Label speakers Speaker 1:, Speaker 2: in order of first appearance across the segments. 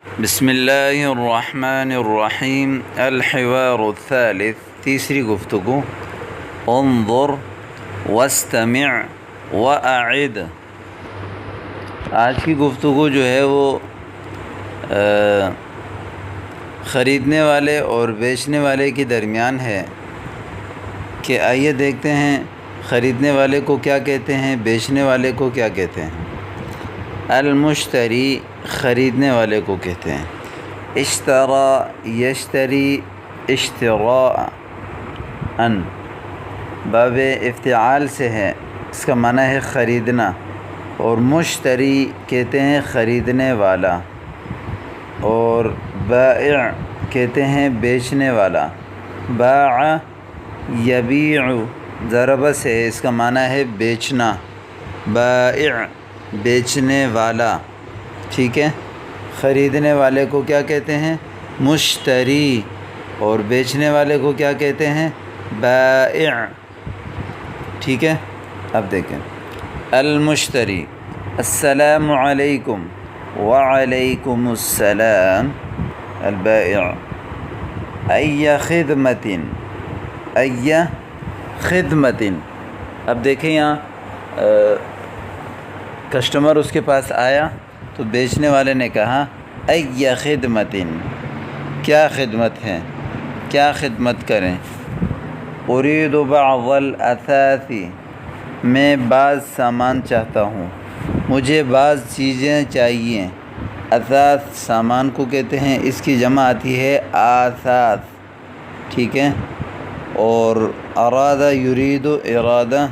Speaker 1: بسم اللہ الرحمن الرحیم۔ الحوار الثالث، تیسری گفتگو۔ انظر واستمع واعد۔ آج کی گفتگو جو ہے وہ خریدنے والے اور بیچنے والے کے درمیان ہے کہ آئیے دیکھتے ہیں خریدنے والے کو کیا کہتے ہیں، بیچنے والے کو کیا کہتے ہیں۔ المشتری خریدنے والے کو کہتے ہیں۔ اشترى یشتری اشتراء ان باب افتعال سے ہے، اس کا معنی ہے خریدنا، اور مشتری کہتے ہیں خریدنے والا، اور بائع کہتے ہیں بیچنے والا۔ باع یبیع ضرب سے ہے، اس کا معنی ہے بیچنا۔ بائع بیچنے والا، ٹھیک ہے۔ خریدنے والے کو کیا کہتے ہیں؟ مشتری، اور بیچنے والے کو کیا کہتے ہیں؟ بائع، ٹھیک ہے۔ اب دیکھیں المشتری، السلام علیکم، وعلیکم السلام۔ البائع، ای خدمت، ای خدمت۔ اب دیکھیں یہاں کسٹمر اس کے پاس آیا تو بیچنے والے نے کہا ای خدمت، کیا خدمت ہے، کیا خدمت کریں۔ ارید بعض الاثاث، میں بعض سامان چاہتا ہوں، مجھے بعض چیزیں چاہیے۔ اثاث سامان کو کہتے ہیں، اس کی جمع آتی ہے آثاث، ٹھیک ہے۔ اور ارادہ یرید ارادہ،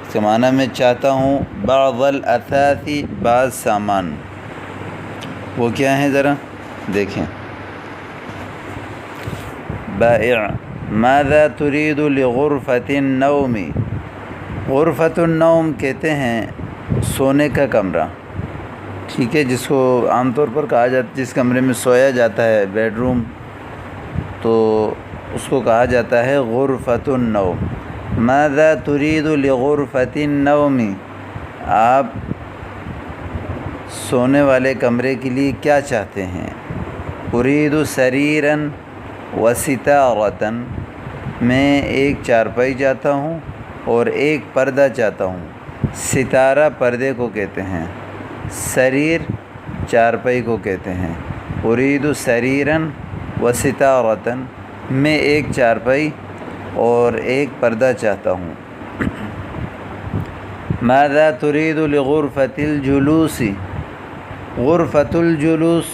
Speaker 1: اس کے معنی میں چاہتا ہوں۔ بعض الاثاث بعض سامان، وہ کیا ہیں ذرا دیکھیں۔ بائع، ماذا تريد لغرفة النوم، غرفۃ النوم کہتے ہیں سونے کا کمرہ، ٹھیک ہے، جس کو عام طور پر کہا جاتا ہے، جس کمرے میں سویا جاتا ہے، بیڈ روم، تو اس کو کہا جاتا ہے غرفۃ النوم۔ ماذا تريد لغرفة النوم، آپ سونے والے کمرے کے لیے کیا چاہتے ہیں۔ اريد سريرا وستارة، میں ایک چارپائی چاہتا ہوں اور ایک پردہ چاہتا ہوں۔ ستارہ پردے کو کہتے ہیں، سریر چارپائی کو کہتے ہیں۔ اريد سريرا وستارة، میں ایک چارپائی اور ایک پردہ چاہتا ہوں۔ ماذا تريد لغرفة الجلوس، غرفۃ الجلوس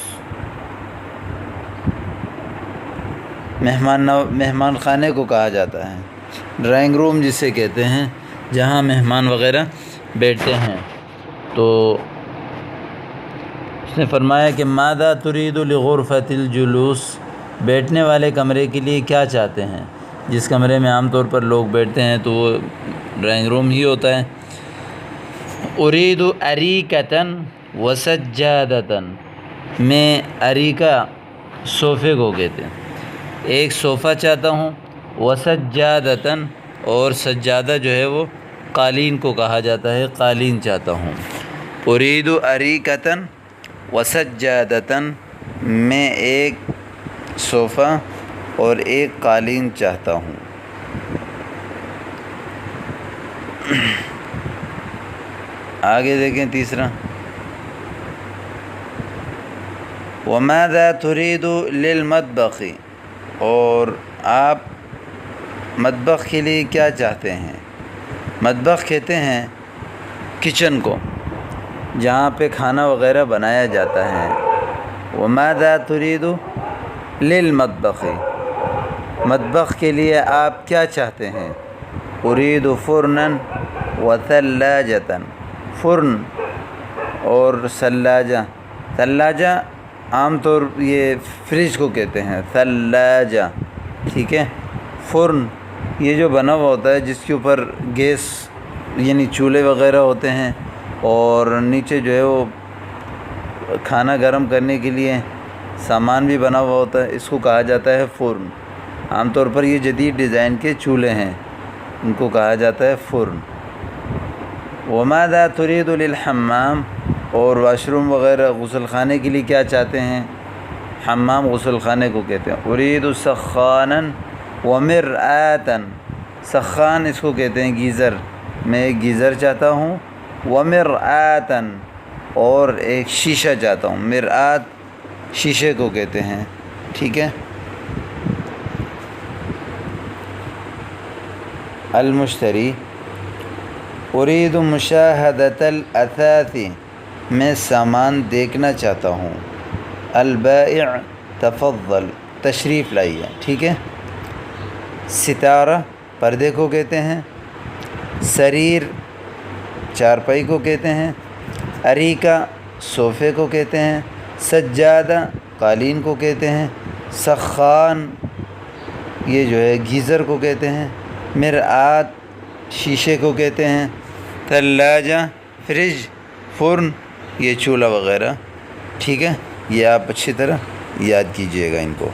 Speaker 1: مہمان خانے کو کہا جاتا ہے، ڈرائنگ روم جسے کہتے ہیں، جہاں مہمان وغیرہ بیٹھتے ہیں۔ تو اس نے فرمایا کہ ماذا تريد لغرفة الجلوس، بیٹھنے والے کمرے کے لیے کیا چاہتے ہیں۔ جس کمرے میں عام طور پر لوگ بیٹھتے ہیں تو وہ ڈرائنگ روم ہی ہوتا ہے۔ اريد أريكة وسجادة، میں اریکہ صوفے کو کہتے ہیں، ایک صوفہ چاہتا ہوں۔ وسجادة، اور سجادہ جو ہے وہ قالین کو کہا جاتا ہے، قالین چاہتا ہوں۔ اريد أريكة وسجادة، میں ایک صوفہ اور ایک قالین چاہتا ہوں۔ آگے دیکھیں تیسرا۔ وماذا تريد للمطبخ، اور آپ مطبخ کے لیے کیا چاہتے ہیں۔ مطبخ کہتے ہیں کچن کو، جہاں پہ کھانا وغیرہ بنایا جاتا ہے۔ وماذا تريد للمطبخ، مطبخ کے لیے آپ کیا چاہتے ہیں۔ اريد فرنا وثلاجة، فرن اور ثلاجہ، ثلاجہ عام طور یہ فریج کو کہتے ہیں، ثلاجہ، ٹھیک ہے۔ فرن یہ جو بنا ہوا ہوتا ہے، جس کے اوپر گیس یعنی چولہے وغیرہ ہوتے ہیں، اور نیچے جو ہے وہ کھانا گرم کرنے کے لیے سامان بھی بنا ہوا ہوتا ہے، اس کو کہا جاتا ہے فرن۔ عام طور پر یہ جدید ڈیزائن کے چولہے ہیں، ان کو کہا جاتا ہے فرن۔ وماذا تريد للحمام، اور واش روم وغیرہ غسل خانے کے لیے کیا چاہتے ہیں؟ حمام غسل خانے کو کہتے ہیں۔ ارید سخانا ومرآتا، سخان اس کو کہتے ہیں گیزر، میں ایک گیزر چاہتا ہوں، ومرآتا اور ایک شیشہ چاہتا ہوں، مرآت شیشے کو کہتے ہیں، ٹھیک ہے۔ المشتری ارید مشاہدۃ الاثاث، میں سامان دیکھنا چاہتا ہوں۔ البائع تفضل، تشریف لائیے، ٹھیک ہے۔ ستارہ پردے کو کہتے ہیں، سریر چارپائی کو کہتے ہیں، اریکہ صوفے کو کہتے ہیں، سجادہ قالین کو کہتے ہیں، سخان یہ جو ہے گیزر کو کہتے ہیں، مرآت شیشے کو کہتے ہیں، تلاجہ فریج فرن یہ چولہا وغیرہ، ٹھیک ہے۔ یہ آپ اچھی طرح یاد کیجئے گا ان کو۔